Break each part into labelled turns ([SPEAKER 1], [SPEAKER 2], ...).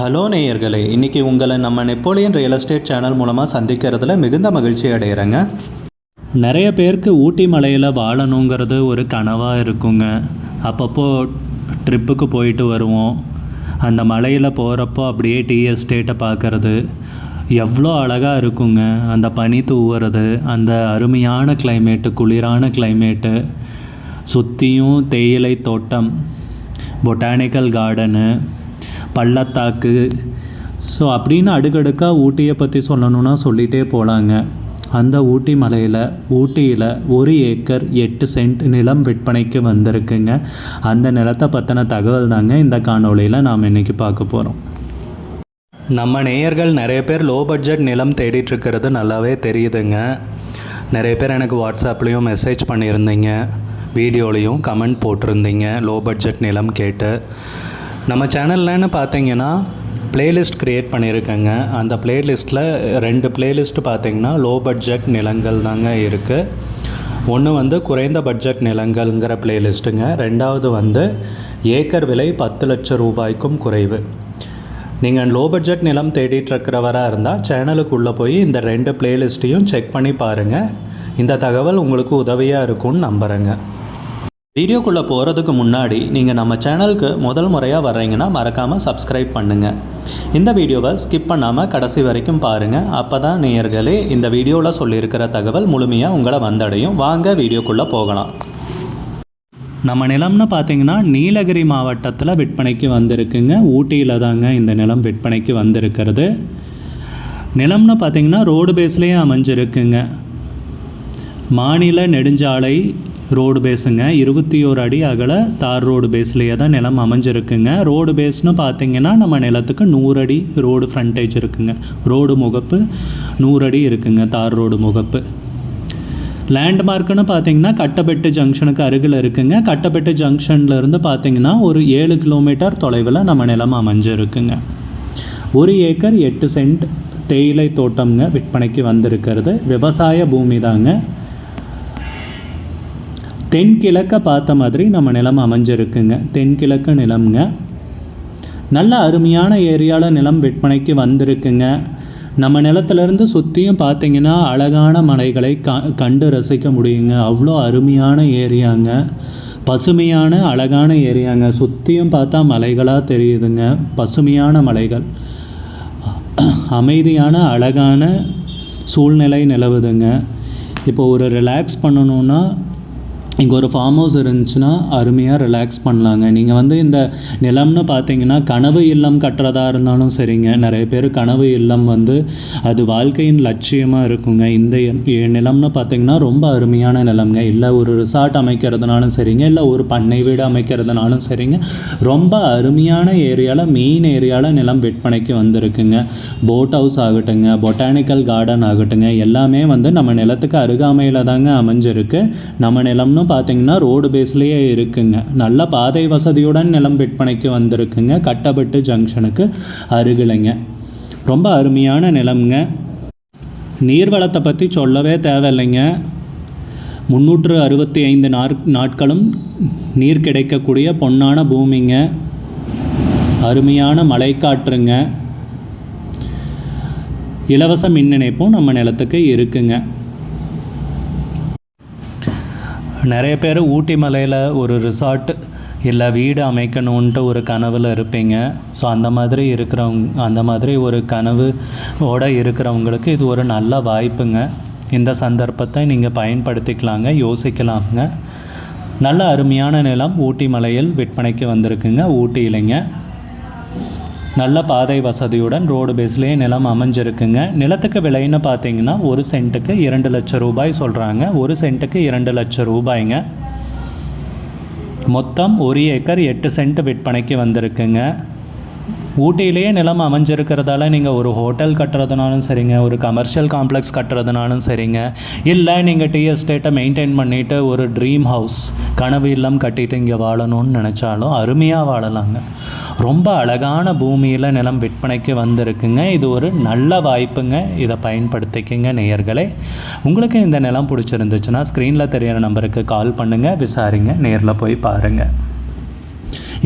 [SPEAKER 1] Hello நேயர்களே, இன்றைக்கி உங்களை நம்ம நெப்போலியன் ரியல் எஸ்டேட் சேனல் மூலமாக சந்திக்கிறதுல மிகுந்த மகிழ்ச்சி அடைகிறேங்க. நிறைய பேருக்கு ஊட்டி மலையில் வாழணுங்கிறது ஒரு கனவாக இருக்குங்க. அப்பப்போ ட்ரிப்புக்கு போயிட்டு வருவோம். அந்த மலையில் போகிறப்போ அப்படியே டீ எஸ்டேட்டை பார்க்குறது எவ்வளோ அழகாக இருக்குங்க. அந்த பனி தூவுறது, அந்த அருமையான கிளைமேட்டு, குளிரான கிளைமேட்டு, சுற்றியும் தேயிலை தோட்டம், பொட்டானிக்கல் கார்டனு, பள்ளத்தாக்கு. ஸோ அப்படின்னு அடுக்கடுக்காக ஊட்டியை பற்றி சொல்லணுன்னா சொல்லிகிட்டே போகலாங்க. அந்த ஊட்டி மலையில் ஊட்டியில் 1 ஏக்கர் 8 சென்ட் நிலம் விற்பனைக்கு வந்திருக்குங்க. அந்த நிலத்தை பற்றின தகவல் தாங்க இந்த காணொளியில் நாம் இன்றைக்கி பார்க்க போகிறோம். நம்ம நேயர்கள் நிறைய பேர் லோ பட்ஜெட் நிலம் தேடிட்டுருக்கிறது நல்லாவே தெரியுதுங்க. நிறைய பேர் எனக்கு வாட்ஸ்அப்லேயும் மெசேஜ் பண்ணியிருந்தீங்க, வீடியோலையும் கமெண்ட் போட்டிருந்தீங்க லோ பட்ஜெட் நிலம் கேட்டு. நம்ம சேனல்லன்னு பார்த்தீங்கன்னா ப்ளேலிஸ்ட் க்ரியேட் பண்ணியிருக்கேங்க. அந்த ப்ளேலிஸ்ட்டில் 2 ப்ளேலிஸ்ட்டு பார்த்தீங்கன்னா லோ பட்ஜெட் நிலங்கள் தாங்க இருக்குது. ஒன்று குறைந்த பட்ஜெட் நிலங்கள்ங்கிற ப்ளேலிஸ்ட்டுங்க. 2வது ஏக்கர் விலை 10 லட்சம் ரூபாய்க்கும் குறைவு. நீங்கள் லோ பட்ஜெட் நிலம் தேடிட்டுருக்கிறவராக இருந்தால் சேனலுக்குள்ளே போய் இந்த 2 ப்ளேலிஸ்ட்டையும் செக் பண்ணி பாருங்கள். இந்த தகவல் உங்களுக்கு உதவியாக இருக்கும்னு நம்புகிறேங்க. வீடியோக்குள்ளே போகிறதுக்கு முன்னாடி நீங்கள் நம்ம சேனலுக்கு முதல் முறையாக வர்றீங்கன்னா மறக்காமல் சப்ஸ்கிரைப் பண்ணுங்கள். இந்த வீடியோவை ஸ்கிப் பண்ணாமல் கடைசி வரைக்கும் பாருங்கள். அப்போ தான் நேயர்களே இந்த வீடியோவில் சொல்லியிருக்கிற தகவல் முழுமையாக உங்களை வந்தடையும். வாங்க வீடியோக்குள்ளே போகலாம். நம்ம நிலம்னு பார்த்திங்கன்னா நீலகிரி மாவட்டத்தில் விற்பனைக்கு வந்திருக்குங்க. ஊட்டியில் தாங்க இந்த நிலம் விற்பனைக்கு வந்திருக்கிறது. நிலம்னு பார்த்திங்கன்னா ரோடு பேஸ்லேயே அமைஞ்சிருக்குங்க. மாநில நெடுஞ்சாலை ரோடு பேஸுங்க. 21 அடி அகல தார் ரோடு பேஸ்லேயே தான் நிலம் அமைஞ்சிருக்குங்க. ரோடு பேஸ்னு பார்த்திங்கன்னா நம்ம நிலத்துக்கு 100 அடி ரோடு ஃப்ரண்டேஜ் இருக்குங்க. ரோடு முகப்பு 100 அடி இருக்குங்க, தார் ரோடு முகப்பு. லேண்ட்மார்க்குன்னு பார்த்திங்கன்னா கட்டபெட்டு ஜங்ஷனுக்கு அருகில் இருக்குங்க. கட்டபெட்டு ஜங்ஷன்லேருந்து பார்த்திங்கன்னா ஒரு 7 கிலோமீட்டர் தொலைவில் நம்ம நிலம் அமைஞ்சிருக்குங்க. 1 ஏக்கர் 8 சென்ட் தேயிலை தோட்டம்ங்க விற்பனைக்கு வந்திருக்கிறது. விவசாய பூமி தாங்க. தென்கிழக்க பார்த்த மாதிரி நம்ம நிலம் அமைஞ்சிருக்குங்க. தென்கிழக்கு நிலம்ங்க. நல்ல அருமையான ஏரியாவில் நிலம் விற்பனைக்கு வந்திருக்குங்க. நம்ம நிலத்திலேருந்து சுற்றியும் பார்த்திங்கன்னா அழகான மலைகளை கண்டு ரசிக்க முடியுங்க. அவ்வளோ அருமையான ஏரியாங்க. பசுமையான அழகான ஏரியாங்க. சுற்றியும் பார்த்தா மலைகளாக தெரியுதுங்க. பசுமையான மலைகள், அமைதியான அழகான சூழ்நிலை நிலவுதுங்க. இப்போ ஒரு ரிலாக்ஸ் பண்ணணுன்னா இங்கே ஒரு ஃபார்ம் ஹவுஸ் இருந்துச்சுன்னா அருமையாக ரிலாக்ஸ் பண்ணலாங்க. நீங்கள் இந்த நிலம்னு பார்த்தீங்கன்னா கனவு இல்லம் கட்டுறதா இருந்தாலும் சரிங்க. நிறைய பேர் கனவு இல்லம் அது வாழ்க்கையின் லட்சியமாக இருக்குங்க. இந்த நிலம்னு பார்த்தீங்கன்னா ரொம்ப அருமையான நிலம்ங்க. இல்லை ஒரு ரிசார்ட் அமைக்கிறதுனாலும் சரிங்க, இல்லை ஒரு பண்ணை வீடு அமைக்கிறதுனாலும் சரிங்க. ரொம்ப அருமையான ஏரியாவில், மெயின் ஏரியாவில் நிலம் விற்பனைக்கு வந்திருக்குங்க. போட் ஹவுஸ் ஆகட்டுங்க, பொட்டானிக்கல் கார்டன் ஆகட்டுங்க, எல்லாமே நம்ம நிலத்துக்கு அருகாமையில் தாங்க அமைஞ்சிருக்கு. நம்ம நிலம்னு பார்த்தீங்கன்னா ரோடு பேஸ்லேயே இருக்குங்க. நல்ல பாதை வசதியுடன் நிலம் விற்பனைக்கு வந்திருக்குங்க. கட்டபெட்டு ஜங்ஷனுக்கு அருகிலைங்க. ரொம்ப அருமையான நிலம்ங்க. நீர்வளத்தை பற்றி சொல்லவே தேவையில்லைங்க. 365 நாட்களும் நீர் கிடைக்கக்கூடிய பொன்னான பூமிங்க. அருமையான மழைக்காற்றுங்க. இலவச மின் இணைப்பும் நம்ம நிலத்துக்கு இருக்குங்க. நிறைய பேர் ஊட்டி மலையில் ஒரு ரிசார்ட் இல்லை வீடு அமைக்கணுன்ட்டு ஒரு கனவில் இருப்பீங்க. ஸோ அந்த மாதிரி ஒரு கனவோடு இருக்கிறவங்களுக்கு இது ஒரு நல்ல வாய்ப்புங்க. இந்த சந்தர்ப்பத்தை நீங்கள் பயன்படுத்திக்கலாங்க, யோசிக்கலாங்க. நல்ல அருமையான நிலம் ஊட்டி மலையில் விற்பனைக்கு வந்திருக்குங்க. ஊட்டியிலைங்க நல்ல பாதை வசதியுடன் ரோடு பேஸ்லேயே நிலம் அமைஞ்சிருக்குங்க. நிலத்துக்கு விலைன்னு பார்த்தீங்கன்னா 1 சென்ட்டுக்கு 2 லட்சம் ரூபாய் சொல்கிறாங்க. 1 சென்ட்டுக்கு 2 லட்சம் ரூபாய்ங்க. மொத்தம் 1 ஏக்கர் 8 சென்ட் விற்பனைக்கு வந்திருக்குங்க. ஊட்டியிலேயே நிலம் அமைஞ்சிருக்கிறதால நீங்கள் ஒரு ஹோட்டல் கட்டுறதுனாலும் சரிங்க, ஒரு கமர்ஷியல் காம்ப்ளெக்ஸ் கட்டுறதுனாலும் சரிங்க, இல்லை நீங்கள் டீ எஸ்டேட்டை மெயின்டைன் பண்ணிவிட்டு ஒரு ட்ரீம் ஹவுஸ், கனவு இல்லம் கட்டிட்டு இங்கே வாழணும்னு நினச்சாலும் அருமையாக வாழலாங்க. ரொம்ப அழகான பூமியில் நிலம் விற்பனைக்கு வந்திருக்குங்க. இது ஒரு நல்ல வாய்ப்புங்க. இதை பயன்படுத்திக்கங்க நேயர்களே. உங்களுக்கு இந்த நிலம் பிடிச்சிருந்துச்சுன்னா ஸ்க்ரீனில் தெரியிற நம்பருக்கு கால் பண்ணுங்கள், விசாரிங்க, நேரில் போய் பாருங்கள்.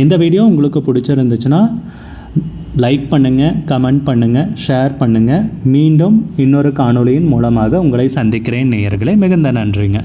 [SPEAKER 1] இந்த வீடியோ உங்களுக்கு பிடிச்சிருந்துச்சுன்னா லைக் பண்ணுங்கள், கமெண்ட் பண்ணுங்கள், ஷேர் பண்ணுங்கள். மீண்டும் இன்னொரு காணொளியின் மூலமாக உங்களை சந்திக்கிறேன் நேயர்களே. மிகுந்த நன்றிங்க.